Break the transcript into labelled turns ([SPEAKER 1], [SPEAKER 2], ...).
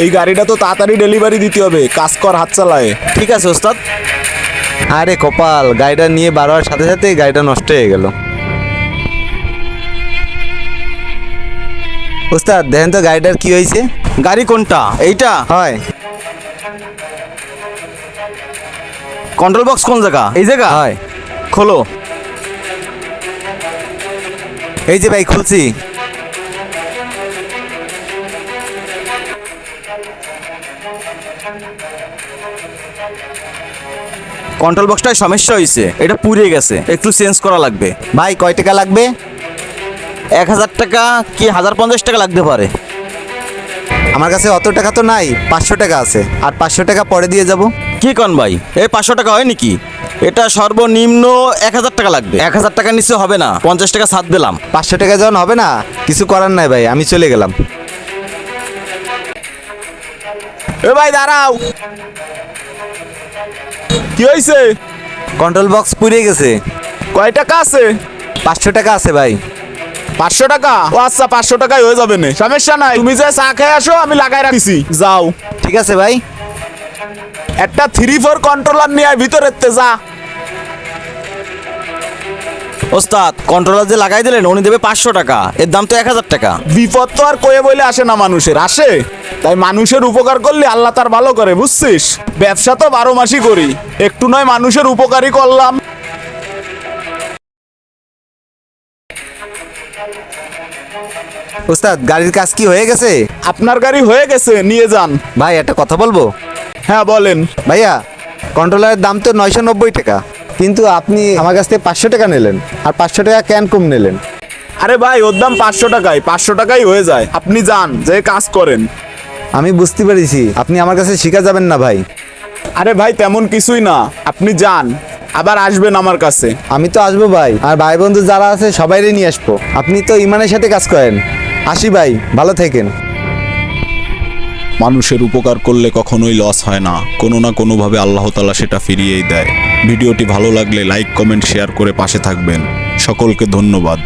[SPEAKER 1] এই গাড়িটা তো তাড়াতাড়ি ডেলিভারি দিতে হবে, কাজ কর হাত চালায়।
[SPEAKER 2] ঠিক আছে ওস্তাদ। আরে কপাল, গাড়িটা নিয়ে বার হওয়ার সাথে সাথে গাড়িটা নষ্ট হয়ে গেল। ওস্তাদ দেখেন তো গাড়িটার কি হয়েছে।
[SPEAKER 3] গাড়ি কোনটা? এইটা?
[SPEAKER 2] হয়।
[SPEAKER 3] কন্ট্রোল বক্স কোন জায়গা? এই জায়গা?
[SPEAKER 2] হয়।
[SPEAKER 3] খোলো।
[SPEAKER 2] এই যে ভাই খুলছি।
[SPEAKER 3] কন্ট্রোল বক্সটায় সমস্যা হয়েছে, এটা পুড়ে গেছে, একটু চেঞ্জ করা লাগবে।
[SPEAKER 2] ভাই কয় টাকা লাগবে?
[SPEAKER 3] 1000 টাকা কি 1050 টাকা লাগতে পারে।
[SPEAKER 2] আমার কাছে অত টাকা তো নাই, 500 টাকা আছে, আর 500 টাকা পরে দিয়ে যাব।
[SPEAKER 3] কি কন ভাই, এই 500 টাকা হয় নাকি? এটা সর্বনিম্ন 1000 টাকা লাগবে। 1000 টাকা নিচে হবে না, 50 টাকা ছাড় দিলাম।
[SPEAKER 2] 500 টাকা যখন হবে না, কিছু করার নাই ভাই, আমি চলে গেলাম।
[SPEAKER 1] এ ভাই দাঁড়াও, কি হয়েছে?
[SPEAKER 2] কন্ট্রোল বক্স পুড়ে গেছে।
[SPEAKER 1] কয় টাকা আছে?
[SPEAKER 2] 500 টাকা আছে ভাই।
[SPEAKER 1] 500 টাকা? ও আচ্ছা, 500 টাকায় হয়ে যাবে না, সমস্যা নাই। তুমি যে চা খেয়ে আসো, আমি লাগাই রাখিছি, যাও।
[SPEAKER 2] ঠিক আছে ভাই।
[SPEAKER 1] একটা 3-4 কন্ট্রোলার নিয়ে আয় ভিতরেতে, যা।
[SPEAKER 3] ওস্তাদ, কন্ট্রোলার যে লাগাই দিলেন উনি দেবে 500 টাকা, এর দাম তো 1000 টাকা।
[SPEAKER 1] বিপদ তো আর কয়ে বলে আসে না মানুষের, আসে। তাই মানুষের উপকার করলে আল্লাহ তার ভালো করে, বুঝছিস? ব্যবসা তো 12 মাসই করি, একটু নয় মানুষের উপকারই করলাম।
[SPEAKER 2] ওস্তাদ গাড়ির কাজ কি হয়ে গেছে?
[SPEAKER 1] আপনার গাড়ি হয়ে গেছে, নিয়ে যান।
[SPEAKER 2] ভাই একটা কথা বলবো?
[SPEAKER 1] হ্যাঁ বলেন।
[SPEAKER 2] ভাইয়া, কন্ট্রোলারের দাম তো 990 টাকা, কিন্তু আপনি আমার কাছ থেকে 500 টাকা নিলেন, আর 500 টাকা কেন কম নিলেন?
[SPEAKER 1] আরে ভাই, ওর দাম 500 টাকায়, 500 টাকাই হয়ে যায়। আপনি যান, যে কাজ করেন।
[SPEAKER 2] আমি বুঝতে পেরেছি, আপনি আমার কাছে শিখা যাবেন না ভাই।
[SPEAKER 1] আরে ভাই, তেমন কিছুই না, আপনি যান, আবার আসবেন আমার কাছে।
[SPEAKER 2] আমি তো আসবো ভাই, আর ভাই বন্ধু যারা আছে সবাইরে নিয়ে আসবো। আপনি তো ইমানের সাথে কাজ করেন। আসি ভাই, ভালো থাকেন।
[SPEAKER 1] মানুষের উপকার করলে কখনোই লস হয় না, কোনো না কোনোভাবে আল্লাহ তাআলা সেটা ফিরিয়েই দেয়। ভিডিওটি ভালো লাগলে লাইক, কমেন্ট, শেয়ার করে পাশে থাকবেন। সকলকে ধন্যবাদ।